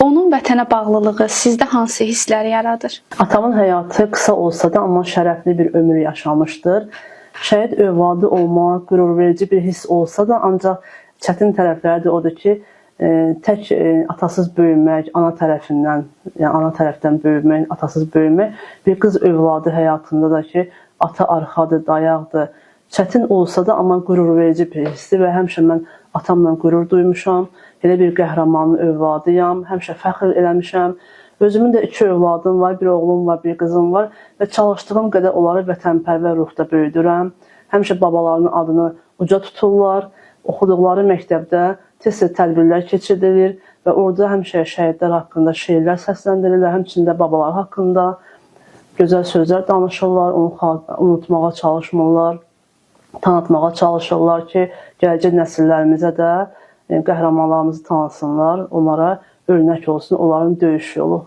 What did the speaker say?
Onun vətənə bağlılığı sizdə hansı hissləri yaradır? Atamın həyatı qısa olsa da, amma şərəfli bir ömür yaşamışdır. Şəhid övladı olmaq qürurverici bir hiss olsa da, ancaq çətin tərəfləri də odur ki, tək atasız böyümək, ana tərəfdən böyümək, atasız böyümək bir qız övladı həyatında da ki, ata arxadır, dayaqdır. Çətin olsa da, amma qürurverici bir hissdir və həmişə mən atamla qürur duymuşam. Elə bir qəhrəmanın övladıyam, həmişə fəxr eləmişəm. Özümün də 2 övladım var, bir oğlum var, bir qızım var və çalışdığım qədər onları vətənpərvər ruhda böyüdürəm. Həmişə babalarının adını uca tuturlar. Oxuduqları məktəbdə tez-tez tədbirlər keçirilir və orada həmişə şəhidlər haqqında şeirlər səsləndirirlər, həmçində babalar haqqında gözəl sözlər danışırlar, onu unutmağa çalışmırlar, tanıtmağa çalışırlar ki, gələcək nəsillərimizə də qəhrəmanlarımızı tanısınlar, onlara örnək olsun, onların döyüş yolu.